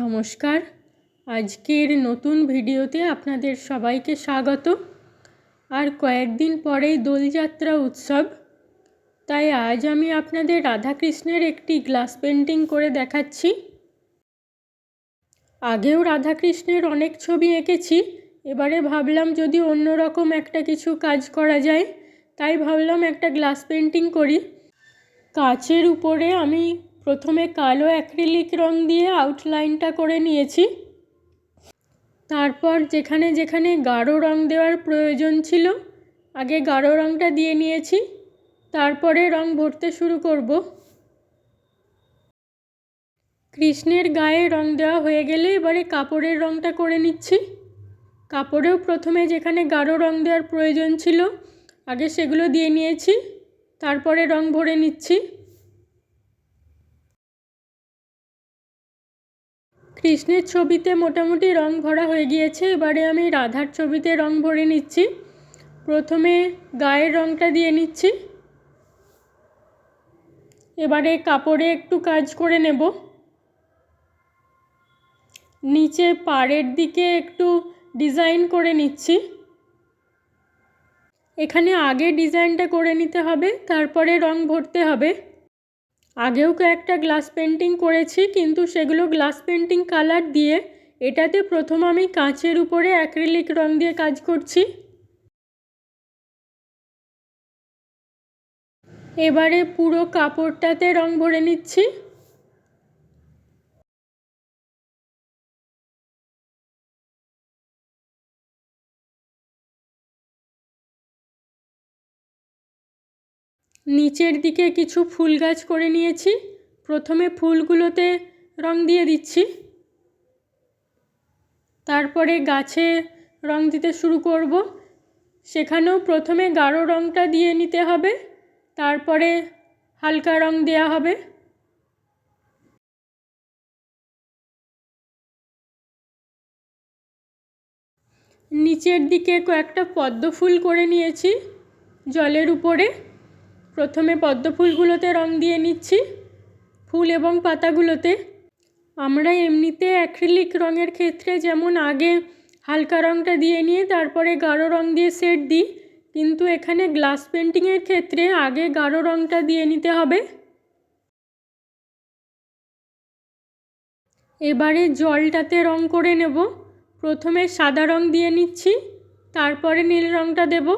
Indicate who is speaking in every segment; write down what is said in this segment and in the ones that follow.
Speaker 1: নমস্কার। আজকের নতুন ভিডিওতে আপনাদের সবাইকে স্বাগত। আর কয়েকদিন পরেই দোলযাত্রা উৎসব, তাই আজ আমি আপনাদের রাধাকৃষ্ণের একটি গ্লাস পেন্টিং করে দেখাচ্ছি। আগেও রাধাকৃষ্ণের অনেক ছবি এঁকেছি, এবারে ভাবলাম যদি অন্যরকম একটা কিছু কাজ করা যায়, তাই ভাবলাম একটা গ্লাস পেন্টিং করি। কাচের উপরে আমি প্রথমে কালো অ্যাক্রিলিক রং দিয়ে আউটলাইনটা করে নিয়েছি। তারপর যেখানে যেখানে গাঢ় রং দেওয়ার প্রয়োজন ছিল আগে গাঢ় রংটা দিয়ে নিয়েছি, তারপরে রং ভরতে শুরু করব। কৃষ্ণের গায়ে রং দেওয়া হয়ে গেলে এবারে কাপড়ের রংটা করে নিচ্ছি। কাপড়েও প্রথমে যেখানে গাঢ় রং দেওয়ার প্রয়োজন ছিল আগে সেগুলো দিয়ে নিয়েছি, তারপরে রং ভরে নিচ্ছি। কৃষ্ণের ছবিতে মোটামুটি রং ভরা হয়ে গিয়েছে, এবারে আমি রাধার ছবিতে রং ভরে নিচ্ছি। প্রথমে গায়ের রংটা দিয়ে নিচ্ছি, এবারে কাপড়ে একটু কাজ করে নেব। নিচে পাড়ের দিকে একটু ডিজাইন করে নিচ্ছি। এখানে আগে ডিজাইনটা করে নিতে হবে, তারপরে রং ভরতে হবে। আগেও কয়েকটা গ্লাস পেন্টিং করেছি, কিন্তু সেগুলো গ্লাস পেন্টিং কালার দিয়ে, এটাতে প্রথম আমি কাঁচের উপরে অ্যাক্রিলিক রং দিয়ে কাজ করছি। এবারে পুরো কাপড়টাতে রং ভরে নিচ্ছি। নিচের দিকে কিছু ফুল গাছ করে নিয়েছি, প্রথমে ফুলগুলোতে রং দিয়ে দিচ্ছি, তারপরে গাছে রং দিতে শুরু করব। সেখানেও প্রথমে গাঢ় রংটা দিয়ে নিতে হবে, তারপরে হালকা রং দেওয়া হবে। নিচের দিকে কয়েকটা পদ্ম ফুল করে নিয়েছি জলের উপরে। প্রথমে পদ্ম ফুলগুলোতে রং দিয়ে নিচ্ছি, ফুল এবং পাতাগুলোতে। আমরা এমনিতে অ্যাক্রিলিক রঙের ক্ষেত্রে যেমন আগে হালকা রংটা দিয়ে নিয়ে তারপরে গাঢ় রং দিয়ে সেট দিই, কিন্তু এখানে গ্লাস পেন্টিংয়ের ক্ষেত্রে আগে গাঢ় রংটা দিয়ে নিতে হবে। এবারে জলটাতে রং করে নেব। প্রথমে সাদা রং দিয়ে নিচ্ছি, তারপরে নীল রংটা দেব।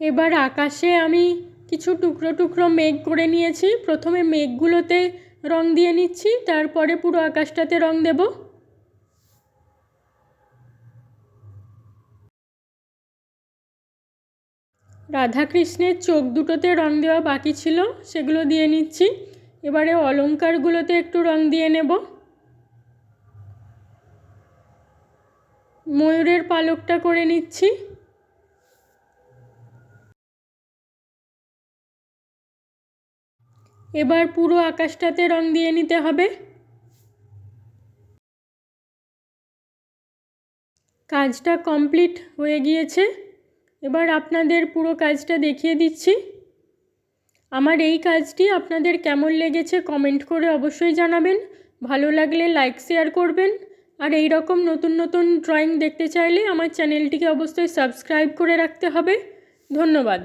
Speaker 1: এবার আকাশে আমি কিছু টুকরো টুকরো মেঘ করে নিয়েছি, প্রথমে মেঘগুলোতে রং দিয়ে নিচ্ছি, তারপরে পুরো আকাশটাতে রং দেব। রাধাকৃষ্ণের চোখ দুটোতে রং দেওয়া বাকি ছিল, সেগুলো দিয়ে নিচ্ছি। এবারে অলংকারগুলোতে একটু রং দিয়ে নেব। ময়ূরের পালকটা করে নিচ্ছি। এবার পুরো আকাশটাতে রং দিয়ে নিতে হবে। কাজটা কমপ্লিট হয়ে গিয়েছে, এবার আপনাদের পুরো কাজটা দেখিয়ে দিচ্ছি। আমার এই কাজটি আপনাদের কেমন লেগেছে কমেন্ট করে অবশ্যই জানাবেন। ভালো লাগলে লাইক শেয়ার করবেন। আর এই রকম নতুন নতুন ড্রয়িং দেখতে চাইলে আমার চ্যানেলটিকে অবশ্যই সাবস্ক্রাইব করে রাখতে হবে। ধন্যবাদ।